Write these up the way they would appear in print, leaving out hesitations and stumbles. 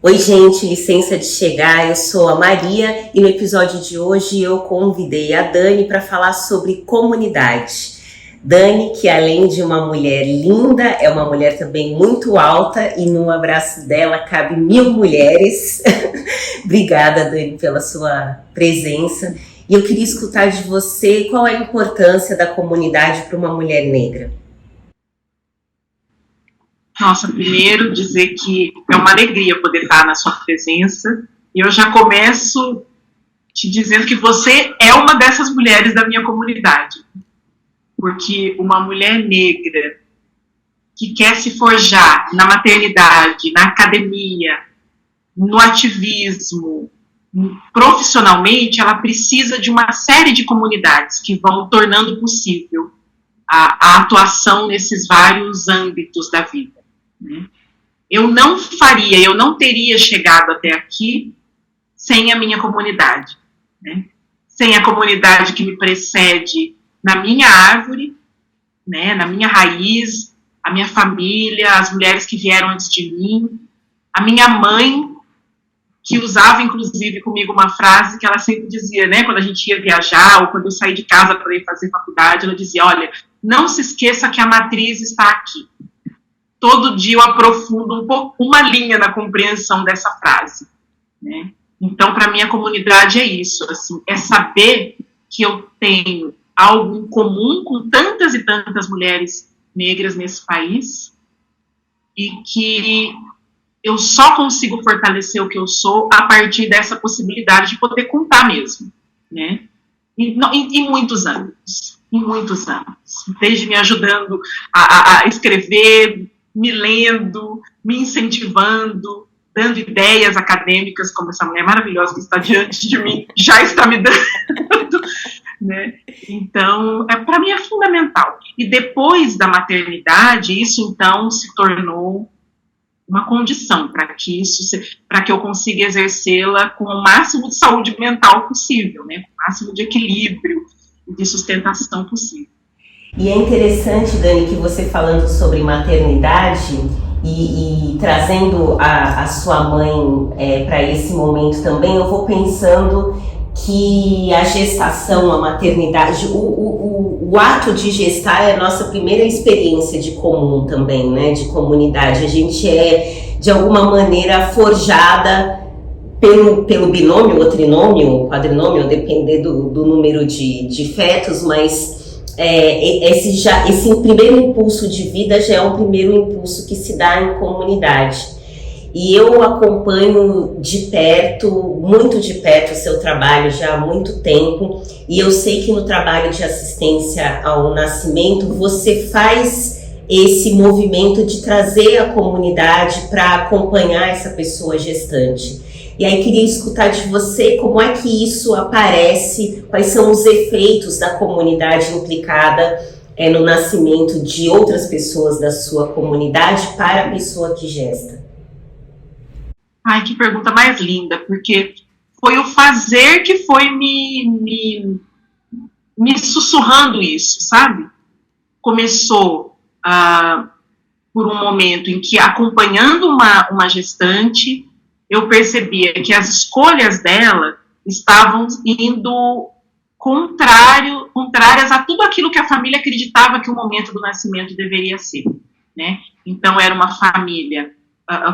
Oi, gente, licença de chegar. Eu sou a Maria e no episódio de hoje eu convidei a Dani para falar sobre comunidade. Dani, que além de uma mulher linda, é uma mulher também muito alta e no abraço dela cabe 1000 mulheres. Obrigada, Dani, pela sua presença. E eu queria escutar de você qual é a importância da comunidade para uma mulher negra. Nossa, primeiro dizer que é uma alegria poder estar na sua presença. E eu já começo te dizendo que você é uma dessas mulheres da minha comunidade. Porque uma mulher negra que quer se forjar na maternidade, na academia, no ativismo, profissionalmente, ela precisa de uma série de comunidades que vão tornando possível a atuação nesses vários âmbitos da vida. Eu não teria chegado até aqui sem a minha comunidade, né? Sem a comunidade que me precede na minha árvore, né? Na minha raiz, a minha família, as mulheres que vieram antes de mim, a minha mãe, que usava inclusive comigo uma frase que ela sempre dizia, né? Quando a gente ia viajar ou quando eu saí de casa para ir fazer faculdade, ela dizia: olha, não se esqueça que a matriz está aqui. Todo dia eu aprofundo uma linha na compreensão dessa frase, né? Então, para mim, a comunidade é isso, assim, é saber que eu tenho algo em comum com tantas e tantas mulheres negras nesse país e que eu só consigo fortalecer o que eu sou a partir dessa possibilidade de poder contar mesmo, né? Em muitos anos, desde me ajudando a escrever, me lendo, me incentivando, dando ideias acadêmicas, como essa mulher maravilhosa que está diante de mim já está me dando, né? Então, para mim é fundamental. E depois da maternidade, isso então se tornou uma condição para que eu consiga exercê-la com o máximo de saúde mental possível, né? Com o máximo de equilíbrio e de sustentação possível. E é interessante, Dani, que você falando sobre maternidade e trazendo a sua mãe para esse momento também, eu vou pensando que a gestação, a maternidade, o ato de gestar é a nossa primeira experiência de comum também, né, de comunidade. A gente é, de alguma maneira, forjada pelo binômio, ou trinômio, quadrinômio, depender do número de fetos, mas esse primeiro impulso de vida já é um primeiro impulso que se dá em comunidade. E eu acompanho de perto, muito de perto, o seu trabalho já há muito tempo, e eu sei que no trabalho de assistência ao nascimento você faz esse movimento de trazer a comunidade para acompanhar essa pessoa gestante. E aí queria escutar de você como é que isso aparece, quais são os efeitos da comunidade implicada no nascimento de outras pessoas da sua comunidade para a pessoa que gesta. Ai, que pergunta mais linda, porque foi o fazer que foi me sussurrando isso, sabe? Começou por um momento em que, acompanhando uma gestante, eu percebia que as escolhas dela estavam indo contrárias a tudo aquilo que a família acreditava que o momento do nascimento deveria ser, né? Então, era uma família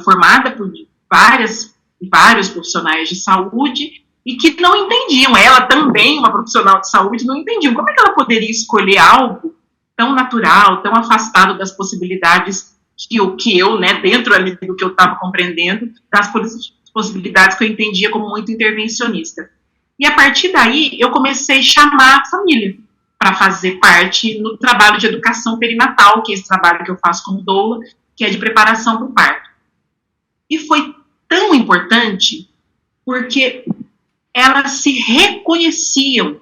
formada por vários profissionais de saúde e que não entendiam, ela também, uma profissional de saúde, não entendiam como é que ela poderia escolher algo tão natural, tão afastado das possibilidades que eu, né, dentro ali do que eu estava compreendendo, das possibilidades que eu entendia como muito intervencionista. E a partir daí, eu comecei a chamar a família para fazer parte no trabalho de educação perinatal, que é esse trabalho que eu faço como doula, que é de preparação para o parto. E foi tão importante porque elas se reconheciam.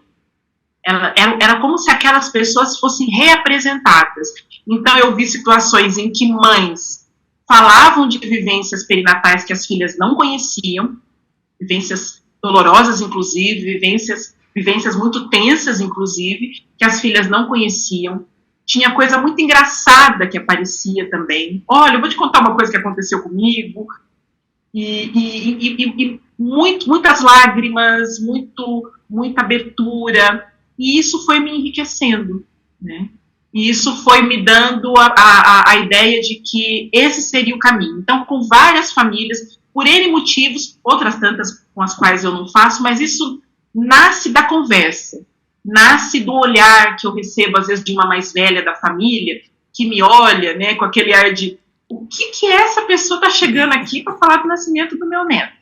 Era como se aquelas pessoas fossem reapresentadas. Então, eu vi situações em que mães falavam de vivências perinatais que as filhas não conheciam, vivências dolorosas, inclusive, vivências muito tensas, inclusive, que as filhas não conheciam. Tinha coisa muito engraçada que aparecia também. Olha, eu vou te contar uma coisa que aconteceu comigo. e muitas lágrimas, muita abertura, e isso foi me enriquecendo, né? E isso foi me dando a ideia de que esse seria o caminho. Então, com várias famílias, por N motivos, outras tantas com as quais eu não faço, mas isso nasce da conversa, nasce do olhar que eu recebo, às vezes, de uma mais velha da família, que me olha, né, com aquele ar de o que essa pessoa está chegando aqui para falar do nascimento do meu neto?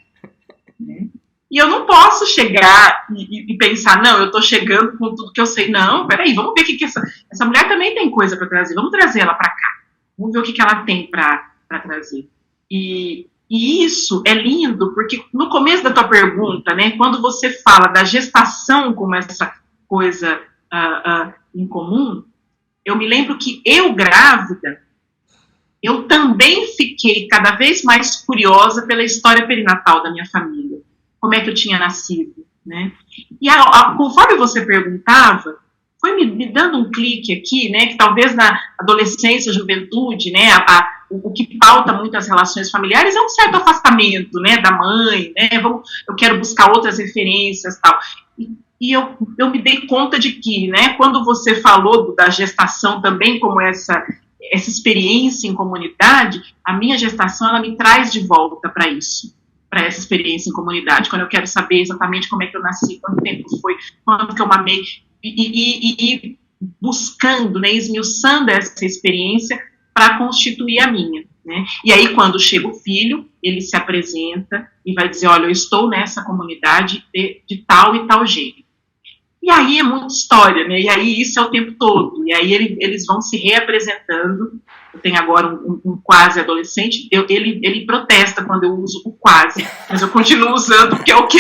Né? E eu não posso chegar e pensar, não, eu estou chegando com tudo que eu sei. Não, peraí, vamos ver o que essa mulher também tem coisa para trazer. Vamos trazer ela para cá. Vamos ver o que ela tem para trazer. E isso é lindo, porque no começo da tua pergunta, né, quando você fala da gestação como essa coisa em comum, eu me lembro que eu, grávida, eu também fiquei cada vez mais curiosa pela história perinatal da minha família. Como é que eu tinha nascido, né? E conforme você perguntava, foi me dando um clique aqui, né? Que talvez na adolescência, juventude, né? O que pauta muito as relações familiares é um certo afastamento, né? Da mãe, né? Eu quero buscar outras referências, tal. E eu me dei conta de que, né? Quando você falou da gestação também como essa experiência em comunidade, a minha gestação, ela me traz de volta para isso, para essa experiência em comunidade, quando eu quero saber exatamente como é que eu nasci, quanto tempo foi, quanto que eu mamei, e buscando, né, esmiuçando essa experiência para constituir a minha, né? E aí, quando chega o filho, ele se apresenta e vai dizer, olha, eu estou nessa comunidade de tal e tal jeito. E aí é muita história, né? E aí isso é o tempo todo. E aí eles vão se reapresentando. Eu tenho agora um quase adolescente. Ele protesta quando eu uso o quase, mas eu continuo usando porque é o que.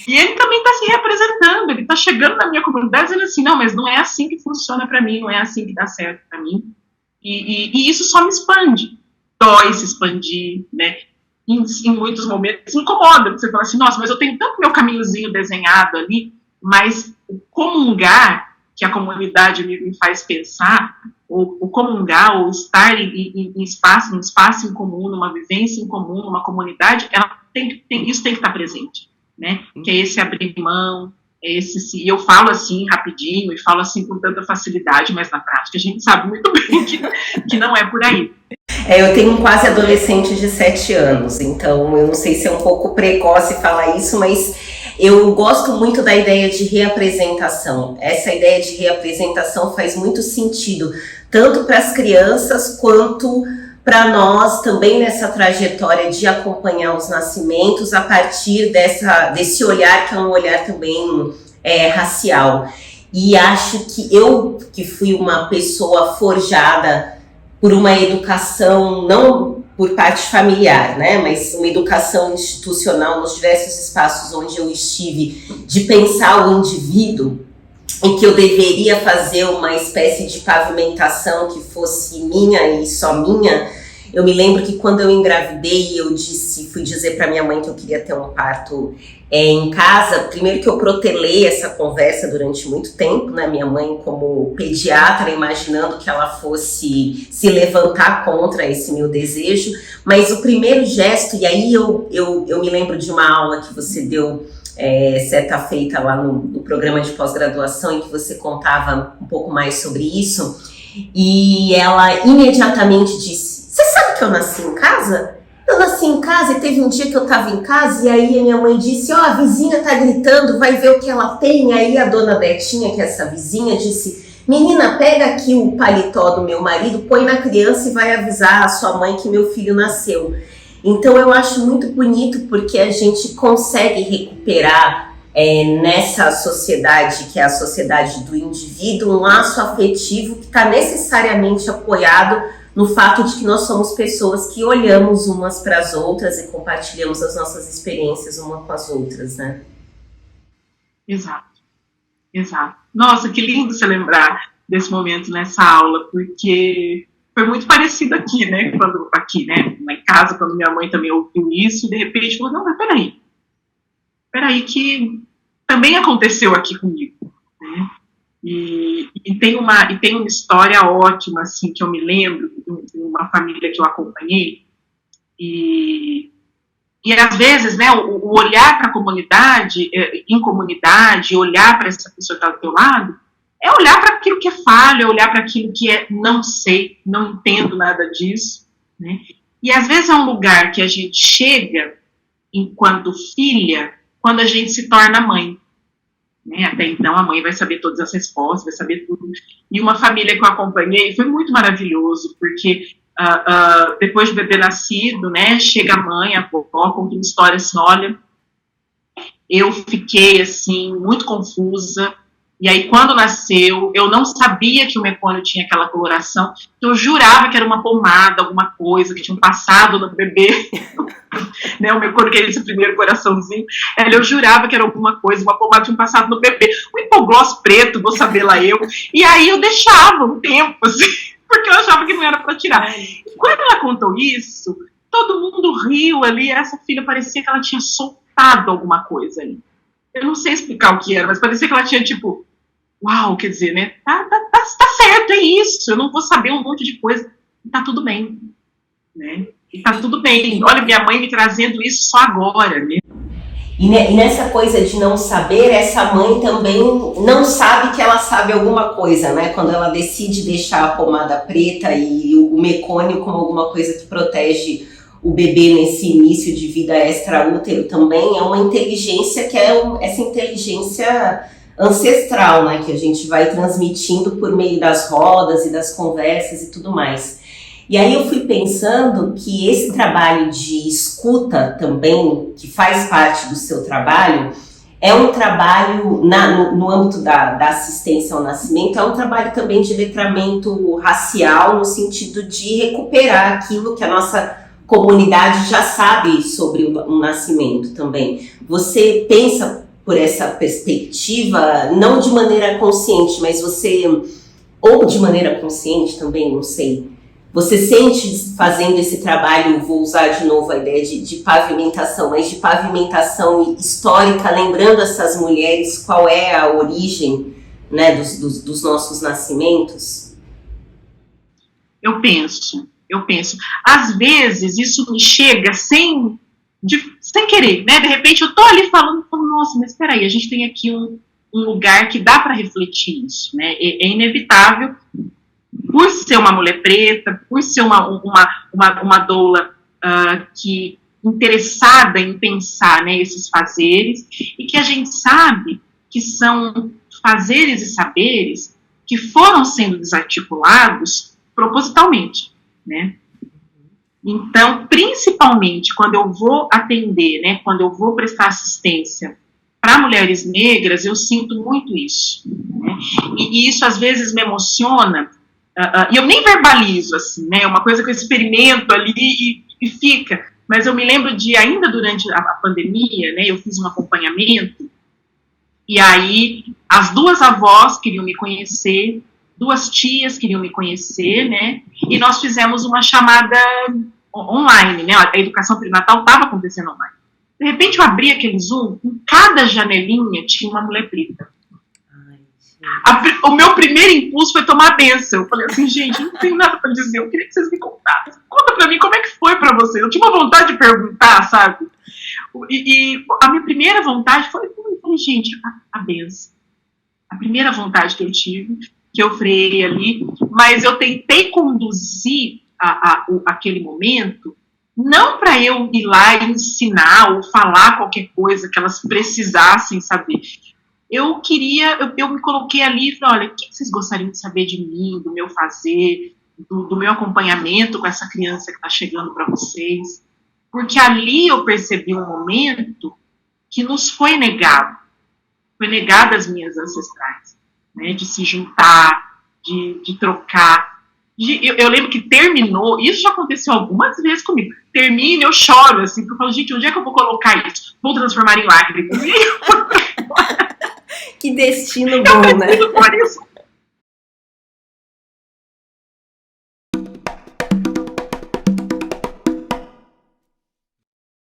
E ele também está se reapresentando. Ele está chegando na minha comunidade dizendo assim, não, mas não é assim que funciona para mim, não é assim que dá certo para mim. E isso só me expande. Dói se expandir, né? Em muitos momentos incomoda. Você fala assim, nossa, mas eu tenho tanto meu caminhozinho desenhado ali. Mas o comungar, que a comunidade me faz pensar, o comungar, ou estar em um espaço em comum, numa vivência em comum, numa comunidade, isso tem que estar presente, né? Que é esse abrir mão, e eu falo assim rapidinho, e falo assim com tanta facilidade, mas na prática a gente sabe muito bem que não é por aí. Eu tenho um quase adolescente de 7 anos, então eu não sei se é um pouco precoce falar isso, mas eu gosto muito da ideia de reapresentação. Essa ideia de reapresentação faz muito sentido, tanto para as crianças quanto para nós também nessa trajetória de acompanhar os nascimentos a partir desse olhar que é um olhar também racial. E acho que eu, que fui uma pessoa forjada por uma educação, não por parte familiar, né, mas uma educação institucional nos diversos espaços onde eu estive, de pensar o indivíduo, em que eu deveria fazer uma espécie de pavimentação que fosse minha e só minha. Eu me lembro que quando eu engravidei, eu fui dizer para minha mãe que eu queria ter um parto em casa. Primeiro que eu protelei essa conversa durante muito tempo, né? Minha mãe como pediatra, imaginando que ela fosse se levantar contra esse meu desejo. Mas o primeiro gesto, e aí eu me lembro de uma aula que você deu certa feita lá no programa de pós-graduação, em que você contava um pouco mais sobre isso, e ela imediatamente disse: você sabe que eu nasci em casa? Eu nasci em casa e teve um dia que eu tava em casa e aí a minha mãe disse, a vizinha tá gritando, vai ver o que ela tem. E aí a dona Betinha, que é essa vizinha, disse, menina, pega aqui o paletó do meu marido, põe na criança e vai avisar a sua mãe que meu filho nasceu. Então eu acho muito bonito porque a gente consegue recuperar nessa sociedade, que é a sociedade do indivíduo, um laço afetivo que está necessariamente apoiado no fato de que nós somos pessoas que olhamos umas para as outras e compartilhamos as nossas experiências uma com as outras, né? Exato. Nossa, que lindo você lembrar desse momento nessa aula, porque foi muito parecido aqui, né? Lá em casa, quando minha mãe também ouviu isso, e de repente falou, não, mas peraí, que também aconteceu aqui comigo, né? E tem uma história ótima, assim, que eu me lembro de uma família que eu acompanhei, e E às vezes, né, o olhar para a comunidade, em comunidade, olhar para essa pessoa que está do teu lado, é olhar para aquilo que é falha, é olhar para aquilo que é não sei, não entendo nada disso, né? E às vezes é um lugar que a gente chega enquanto filha, quando a gente se torna mãe. Né? Até então a mãe vai saber todas as respostas, vai saber tudo. E uma família que eu acompanhei foi muito maravilhoso, porque depois do bebê nascido, né, chega a mãe, a vovó, conta uma história assim, olha, eu fiquei assim, muito confusa, e aí quando nasceu, eu não sabia que o mecônio tinha aquela coloração, eu jurava que era uma pomada, alguma coisa, que tinha passado no bebê, né, o mecônio que é esse primeiro coraçãozinho, eu jurava que era alguma coisa, uma pomada tinha passado no bebê, um hipoglós preto, vou saber lá eu, e aí eu deixava um tempo, assim, porque eu achava que não era para tirar. E quando ela contou isso, todo mundo riu ali, essa filha parecia que ela tinha soltado alguma coisa ali. Eu não sei explicar o que era, mas parecia que ela tinha, tipo, uau, quer dizer, né, tá certo, é isso, eu não vou saber um monte de coisa, tá tudo bem, né, e tá tudo bem, olha, minha mãe me trazendo isso só agora, né. E nessa coisa de não saber, essa mãe também não sabe que ela sabe alguma coisa, né? Quando ela decide deixar a pomada preta e o mecônio como alguma coisa que protege o bebê nesse início de vida extraútero também, é uma inteligência que é essa inteligência ancestral, né? Que a gente vai transmitindo por meio das rodas e das conversas e tudo mais. E aí eu fui pensando que esse trabalho de escuta também, que faz parte do seu trabalho, é um trabalho no âmbito da assistência ao nascimento, é um trabalho também de letramento racial, no sentido de recuperar aquilo que a nossa comunidade já sabe sobre o nascimento também. Você pensa por essa perspectiva, não de maneira consciente, mas você, ou de maneira consciente também, não sei, você sente fazendo esse trabalho, vou usar de novo a ideia de pavimentação, mas de pavimentação histórica, lembrando essas mulheres qual é a origem, né, dos nossos nascimentos? Eu penso. Às vezes isso me chega sem querer, né? De repente eu tô ali falando, nossa, mas espera aí, a gente tem aqui um lugar que dá para refletir isso, né? É inevitável. Por ser uma mulher preta, por ser uma doula que interessada em pensar, né, esses fazeres, e que a gente sabe que são fazeres e saberes que foram sendo desarticulados propositalmente, né? Então, principalmente quando eu vou atender, né, quando eu vou prestar assistência para mulheres negras, eu sinto muito isso, né? E isso às vezes me emociona. E eu nem verbalizo, assim, né, é uma coisa que eu experimento ali e fica, mas eu me lembro de, ainda durante a pandemia, né, eu fiz um acompanhamento, e aí as duas avós queriam me conhecer, duas tias queriam me conhecer, né, e nós fizemos uma chamada online, né, a educação perinatal estava acontecendo online. De repente eu abri aquele Zoom, em cada janelinha tinha uma mulher preta. O meu primeiro impulso foi tomar a benção. Eu falei assim, gente, não tenho nada para dizer, eu queria que vocês me contassem. Conta para mim como é que foi para vocês. Eu tinha uma vontade de perguntar, sabe? E a minha primeira vontade foi, gente, a benção. A primeira vontade que eu tive, que eu freiei ali, mas eu tentei conduzir aquele momento, não para eu ir lá e ensinar ou falar qualquer coisa que elas precisassem saber. Eu me coloquei ali e falei, olha, o que vocês gostariam de saber de mim, do meu fazer, do meu acompanhamento com essa criança que está chegando para vocês? Porque ali eu percebi um momento que nos foi negado às minhas ancestrais, né, de se juntar, de trocar. Eu lembro que terminou, isso já aconteceu algumas vezes comigo, termina, eu choro, assim, porque eu falo, gente, onde é que eu vou colocar isso? Vou transformar em lágrimas. Que destino bom, né? Por isso.